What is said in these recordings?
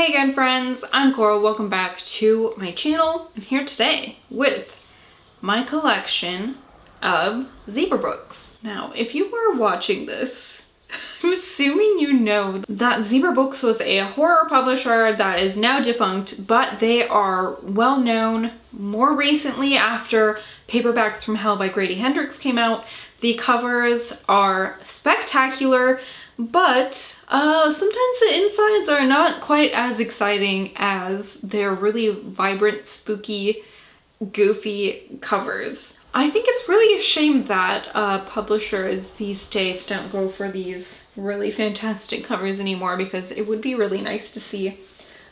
Hey again friends, I'm Coral. Welcome back to my channel. I'm here today with my collection of zebra books. Now, if you are watching this, I'm assuming you know that Zebra Books was a horror publisher that is now defunct, but they are well known more recently after Paperbacks from Hell by Grady Hendrix came out. The covers are spectacular, but sometimes the insides are not quite as exciting as their really vibrant, spooky, goofy covers. I think it's really a shame that publishers these days don't go for these really fantastic covers anymore, because it would be really nice to see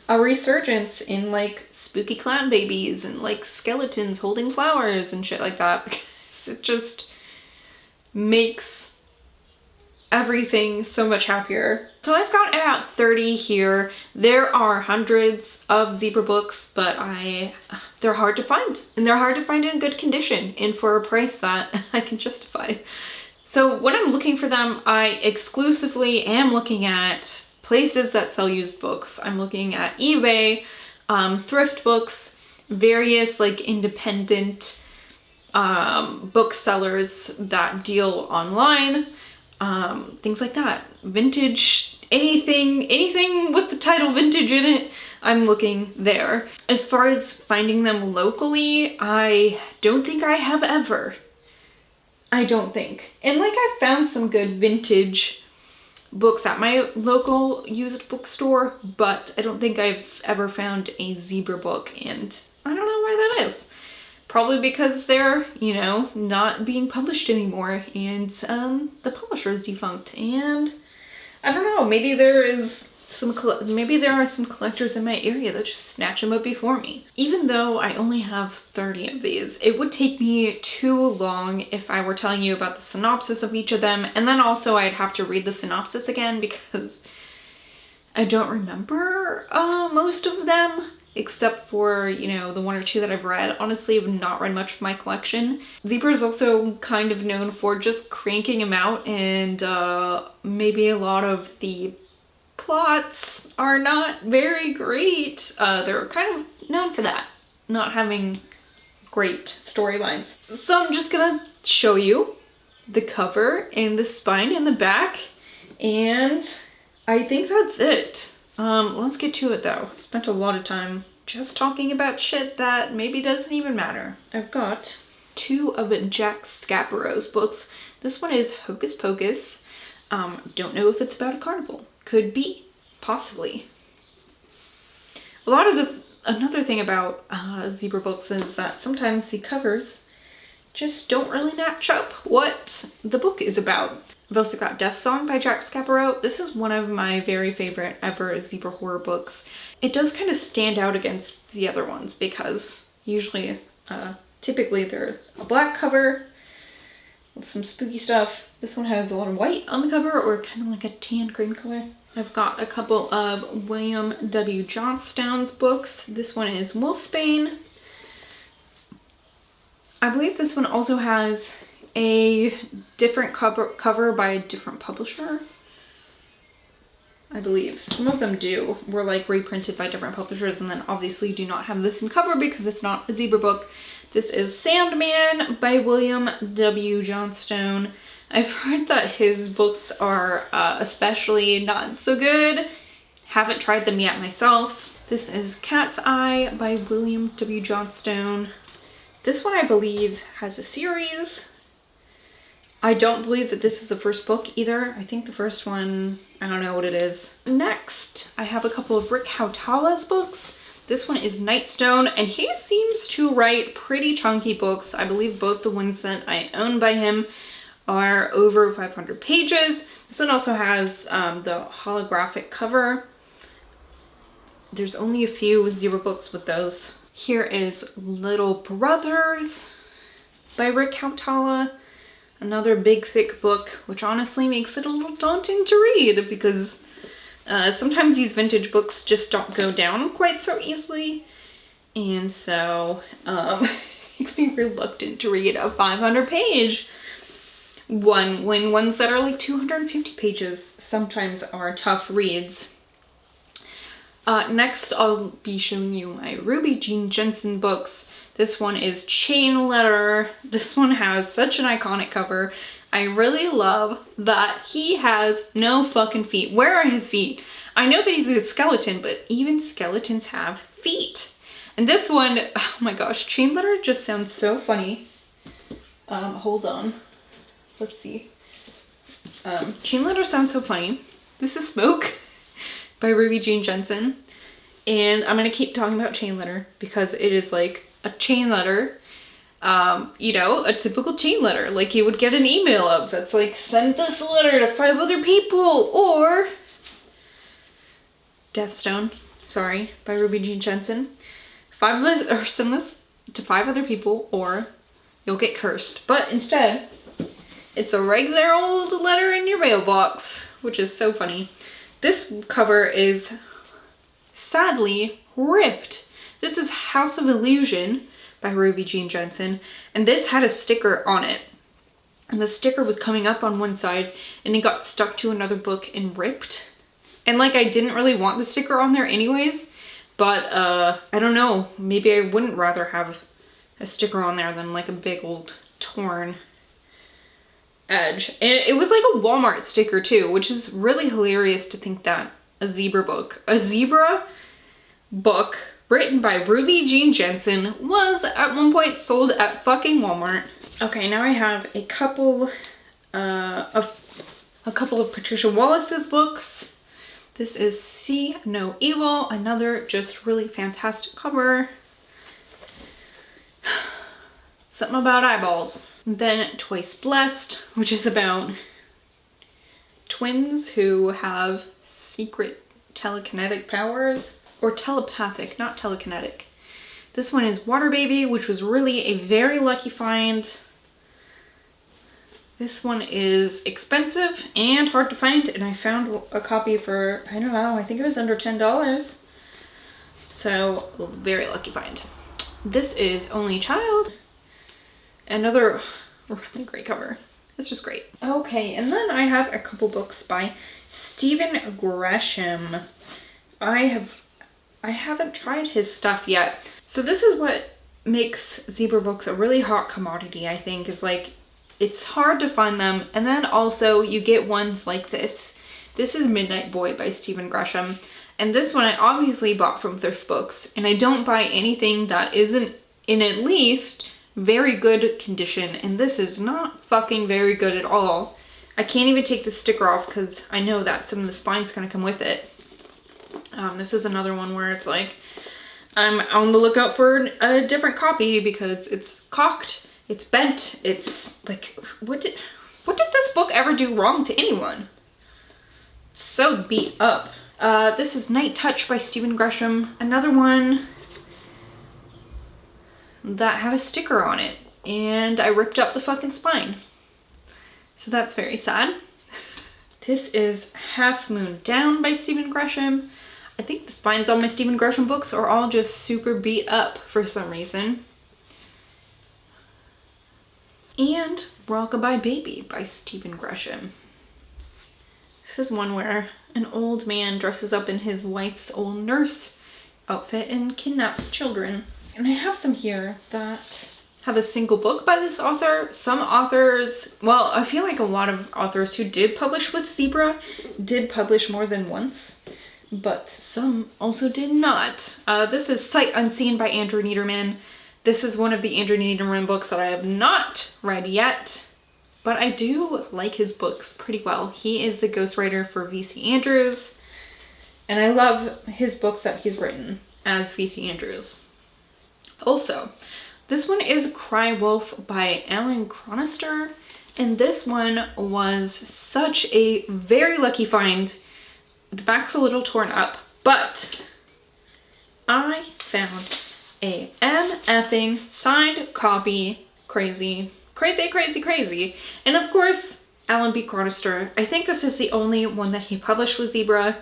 a resurgence in like spooky clown babies and like skeletons holding flowers and shit like that, because it just makes everything so much happier. So I've got about 30 here. There are hundreds of zebra books, but they're hard to find, and they're hard to find in good condition and for a price that I can justify. So when I'm looking for them, I exclusively am looking at places that sell used books. I'm looking at eBay, thrift books, various like independent booksellers that deal online, things like that. Vintage, anything with the title vintage in it, I'm looking there. As far as finding them locally, I don't think I have ever. I don't think. And like, I found some good vintage books at my local used bookstore, but I don't think I've ever found a zebra book, and I don't know why that is. Probably because they're, you know, not being published anymore, and the publisher is defunct, and I don't know, maybe there are some collectors in my area that just snatch them up before me. Even though I only have 30 of these, it would take me too long if I were telling you about the synopsis of each of them, and then also I'd have to read the synopsis again because I don't remember most of them, except for, you know, the one or two that I've read. Honestly, I've not read much of my collection. Zebra is also kind of known for just cranking them out, and maybe a lot of the plots are not very great. They're kind of known for that, not having great storylines. So I'm just gonna show you the cover and the spine and the back, and I think that's it. Let's get to it though. Spent a lot of time just talking about shit that maybe doesn't even matter. I've got two of Jack Scaparrow's books. This one is Hocus Pocus. Don't know if it's about a carnival. Could be, possibly. Another thing about zebra books is that sometimes the covers just don't really match up what the book is about. I've also got Death Song by Jack Scaparrow. This is one of my very favorite ever zebra horror books. It does kind of stand out against the other ones because usually, typically they're a black cover with some spooky stuff. This one has a lot of white on the cover, or kind of like a tan cream color. I've got a couple of William W. Johnstone's books. This one is Wolfsbane. I believe this one also has a different cover by a different publisher. I believe some of them were like reprinted by different publishers, and then obviously do not have the same cover because it's not a zebra book. This is Sandman by William W. Johnstone. I've heard that his books are especially not so good. Haven't tried them yet myself. This is Cat's Eye by William W. Johnstone. This one I believe has a series. I don't believe that this is the first book either. I think the first one, I don't know what it is. Next, I have a couple of Rick Hautala's books. This one is Nightstone, and he seems to write pretty chunky books. I believe both the ones that I own by him are over 500 pages. This one also has the holographic cover. There's only a few zebra books with those. Here is Little Brothers by Rick Hautala. Another big thick book, which honestly makes it a little daunting to read because sometimes these vintage books just don't go down quite so easily. And so makes me reluctant to read a 500 page one when ones that are like 250 pages sometimes are tough reads. Next, I'll be showing you my Ruby Jean Jensen books. This one is Chain Letter. This one has such an iconic cover. I really love that he has no fucking feet. Where are his feet? I know that he's a skeleton, but even skeletons have feet. And this one, oh my gosh, Chain Letter just sounds so funny. Hold on. Let's see. Chain Letter sounds so funny. This is Smoke by Ruby Jean Jensen. And I'm gonna keep talking about Chain Letter because it is like a chain letter. You know, a typical chain letter, like you would get an email of that's like, send this letter to 5 other people, or Deathstone, sorry, by Ruby Jean Jensen. Send this to 5 other people, or you'll get cursed. But instead, it's a regular old letter in your mailbox, which is so funny. This cover is sadly ripped. This is House of Illusion by Ruby Jean Jensen, and this had a sticker on it. And the sticker was coming up on one side, and it got stuck to another book and ripped. And like, I didn't really want the sticker on there anyways, but I don't know, maybe I wouldn't rather have a sticker on there than like a big old torn edge. And it was like a Walmart sticker too, which is really hilarious to think that a zebra book written by Ruby Jean Jensen was at one point sold at fucking Walmart. Okay, now I have a couple of Patricia Wallace's books. This is See No Evil, another just really fantastic cover. Something about eyeballs. Then Twice Blessed, which is about twins who have secret telekinetic powers. Or telepathic, not telekinetic. This one is Water Baby, which was really a very lucky find. This one is expensive and hard to find, and I found a copy for, I don't know, I think it was under $10. So, very lucky find. This is Only Child. Another really great cover. It's just great. Okay, and then I have a couple books by Stephen Gresham. I haven't tried his stuff yet. So this is what makes zebra books a really hot commodity, I think, is like, it's hard to find them. And then also you get ones like this. This is Midnight Boy by Stephen Gresham. And this one I obviously bought from thrift books, and I don't buy anything that isn't in at least very good condition. And this is not fucking very good at all. I can't even take the sticker off because I know that some of the spine's gonna come with it. This is another one where it's like, I'm on the lookout for a different copy because it's cocked, it's bent, it's like, what did this book ever do wrong to anyone? It's so beat up. This is Night Touch by Stephen Gresham, another one that had a sticker on it, and I ripped up the fucking spine. So that's very sad. This is Half Moon Down by Stephen Gresham. I think the spines on my Stephen Gresham books are all just super beat up for some reason. And Rockabye Baby by Stephen Gresham. This is one where an old man dresses up in his wife's old nurse outfit and kidnaps children. And I have some here that have a single book by this author. Some authors, well, I feel like a lot of authors who did publish with Zebra did publish more than once, but some also did not. This is Sight Unseen by Andrew Niederman. This is one of the Andrew Niederman books that I have not read yet, but I do like his books pretty well. He is the ghostwriter for V.C. Andrews, and I love his books that he's written as V.C. Andrews. Also, this one is Cry Wolf by Alan Chronister, and this one was such a very lucky find. The back's a little torn up, but I found a MFing signed copy. Crazy, crazy, crazy, crazy. And of course, Alan B. Chronister. I think this is the only one that he published with Zebra,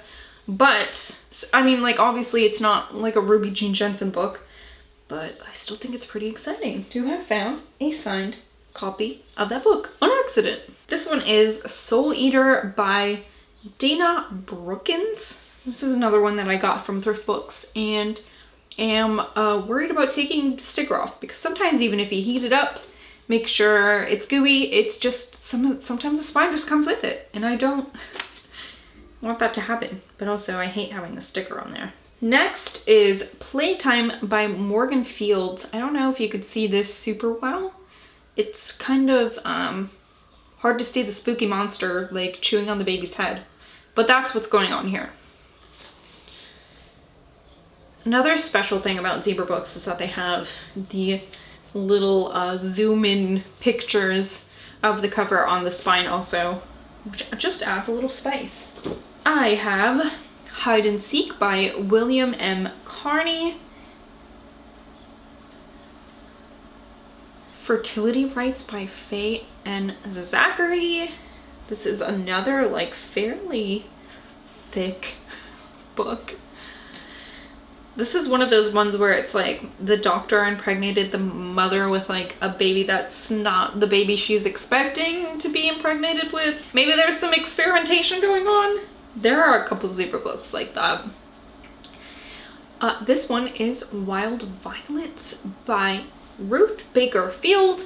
but I mean, like, obviously it's not like a Ruby Jean Jensen book, but I still think it's pretty exciting to have found a signed copy of that book on accident. This one is Soul Eater by Dana Brookins. This is another one that I got from Thrift Books and am worried about taking the sticker off because sometimes even if you heat it up, make sure it's gooey, it's just sometimes the spine just comes with it and I don't want that to happen. But also I hate having the sticker on there. Next is Playtime by Morgan Fields. I don't know if you could see this super well. It's kind of hard to see the spooky monster like chewing on the baby's head, but that's what's going on here. Another special thing about zebra books is that they have the little zoom in pictures of the cover on the spine also, which just adds a little spice. I have Hide and Seek by William M. Carney. Fertility Rites by Faye and Zachary. This is another like fairly thick book. This is one of those ones where it's like the doctor impregnated the mother with like a baby that's not the baby she's expecting to be impregnated with. Maybe there's some experimentation going on. There are a couple zebra books like that. This one is Wild Violets by Ruth Baker Field.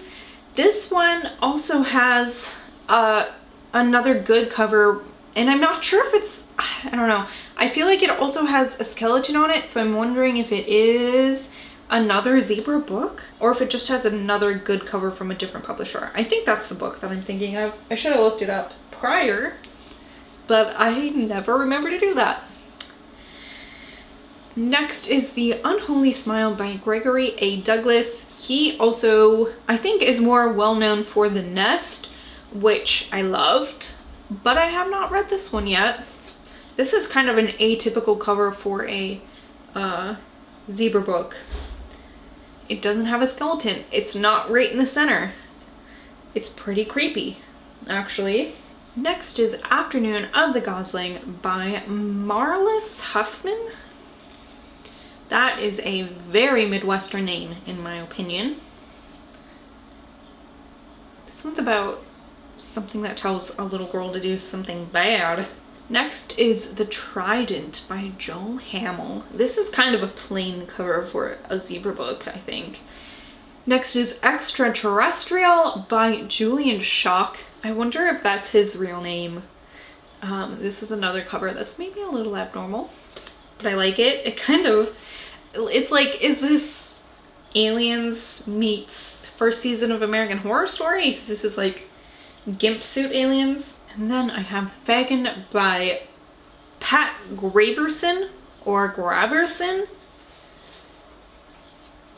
This one also has another good cover, and I'm not sure if it's, I don't know. I feel like it also has a skeleton on it, so I'm wondering if it is another zebra book or if it just has another good cover from a different publisher. I think that's the book that I'm thinking of. I should have looked it up prior, but I never remember to do that. Next is The Unholy Smile by Gregory A. Douglas. He also, I think, is more well known for The Nest, which I loved, but I have not read this one yet. This is kind of an atypical cover for a zebra book. It doesn't have a skeleton. It's not right in the center. It's pretty creepy, actually. Next is Afternoon of the Gosling by Marlis Huffman. That is a very Midwestern name, in my opinion. This one's about something that tells a little girl to do something bad. Next is The Trident by Joel Hamill. This is kind of a plain cover for a zebra book, I think. Next is Extraterrestrial by Julian Schock. I wonder if that's his real name. This is another cover that's maybe a little abnormal, but I like it. It kind of, it's like, is this Aliens meets the first season of American Horror Story? This is like gimp suit aliens. And then I have Fagin by Pat Graverson or Graverson.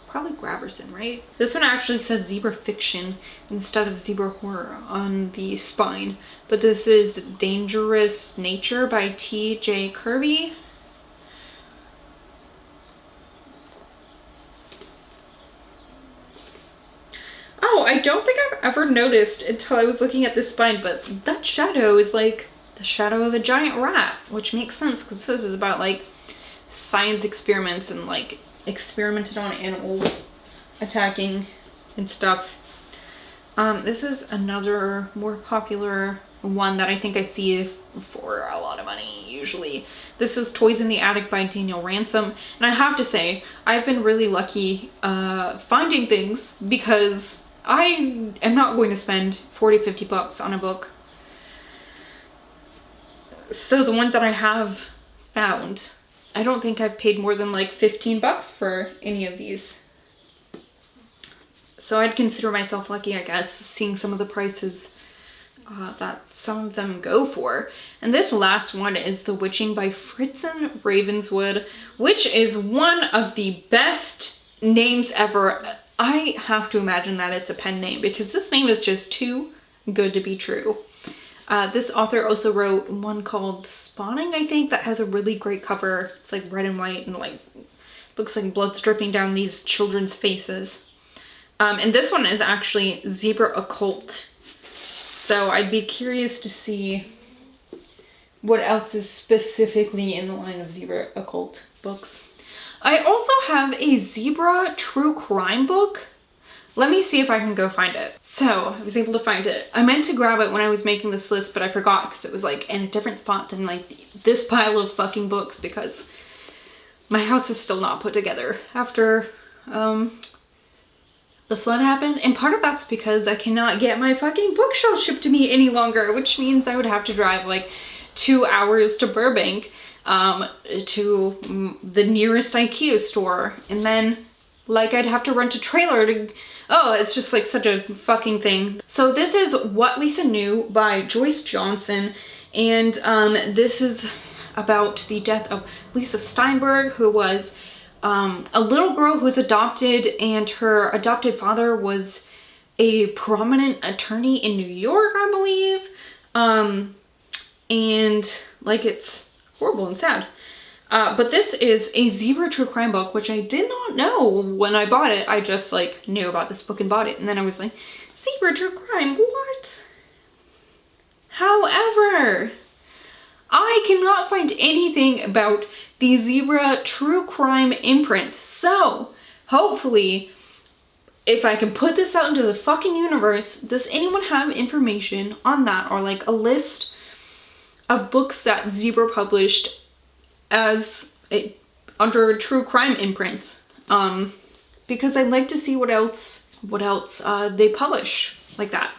Probably Graverson, right? This one actually says zebra fiction instead of zebra horror on the spine. But this is Dangerous Nature by T.J. Kirby. Oh, I don't think I've ever noticed until I was looking at this spine, but that shadow is like the shadow of a giant rat, which makes sense because this is about like science experiments and like experimented on animals attacking and stuff. This is another more popular one that I think I see for a lot of money usually. This is Toys in the Attic by Daniel Ransom, and I have to say I've been really lucky finding things because I am not going to spend 40-50 bucks on a book. So the ones that I have found, I don't think I've paid more than like 15 bucks for any of these. So I'd consider myself lucky, I guess, seeing some of the prices that some of them go for. And this last one is The Witching by Fritzen Ravenswood, which is one of the best names ever. I have to imagine that it's a pen name because this name is just too good to be true. This author also wrote one called Spawning, I think, that has a really great cover. It's like red and white and like looks like blood's dripping down these children's faces. And this one is actually Zebra Occult. So I'd be curious to see what else is specifically in the line of Zebra Occult books. I also have a zebra true crime book. Let me see if I can go find it. So I was able to find it. I meant to grab it when I was making this list, but I forgot because it was like in a different spot than like this pile of fucking books, because my house is still not put together after the flood happened. And part of that's because I cannot get my fucking bookshelf shipped to me any longer, which means I would have to drive like 2 hours to Burbank to the nearest IKEA store, and then like I'd have to rent a trailer to, oh, it's just like such a fucking thing. So this is What Lisa Knew by Joyce Johnson, and this is about the death of Lisa Steinberg, who was a little girl who was adopted, and her adopted father was a prominent attorney in New York, I believe. And like, it's horrible and sad. But this is a zebra true crime book, which I did not know when I bought it. I just like knew about this book and bought it. And then I was like, zebra true crime, what? However, I cannot find anything about the zebra true crime imprint. So hopefully, if I can put this out into the fucking universe, does anyone have information on that, or like a list of books that Zebra published as under a true crime imprint? Because I'd like to see what else they publish like that.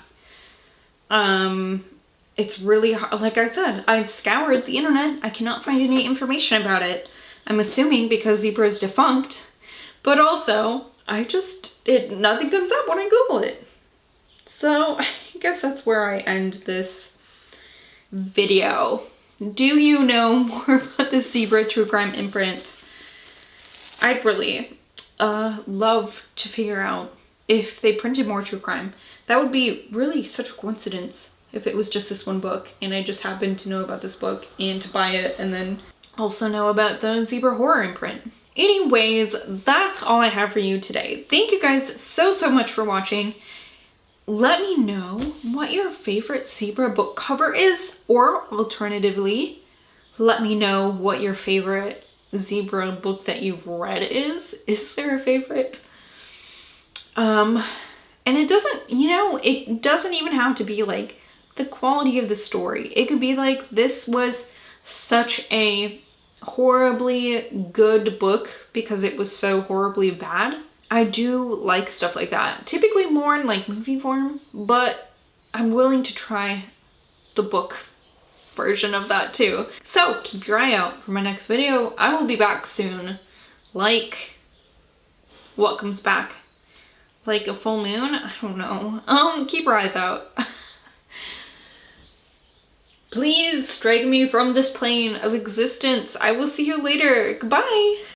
It's really hard. Like I said, I've scoured the internet. I cannot find any information about it. I'm assuming because Zebra is defunct, but also nothing comes up when I Google it. So I guess that's where I end this video. Do you know more about the Zebra true crime imprint? I'd really love to figure out if they printed more true crime. That would be really such a coincidence if it was just this one book and I just happened to know about this book and to buy it, and then also know about the Zebra horror imprint. Anyways, that's all I have for you today. Thank you guys so much for watching. Let me know what your favorite Zebra book cover is, or alternatively, let me know what your favorite Zebra book that you've read is. Is there a favorite? And it doesn't, it doesn't even have to be like the quality of the story. It could be like, this was such a horribly good book because it was so horribly bad. I do like stuff like that. Typically more in like movie form, but I'm willing to try the book version of that too. So keep your eye out for my next video. I will be back soon. Like, what comes back? Like a full moon? I don't know. Keep your eyes out. Please strike me from this plane of existence. I will see you later. Goodbye.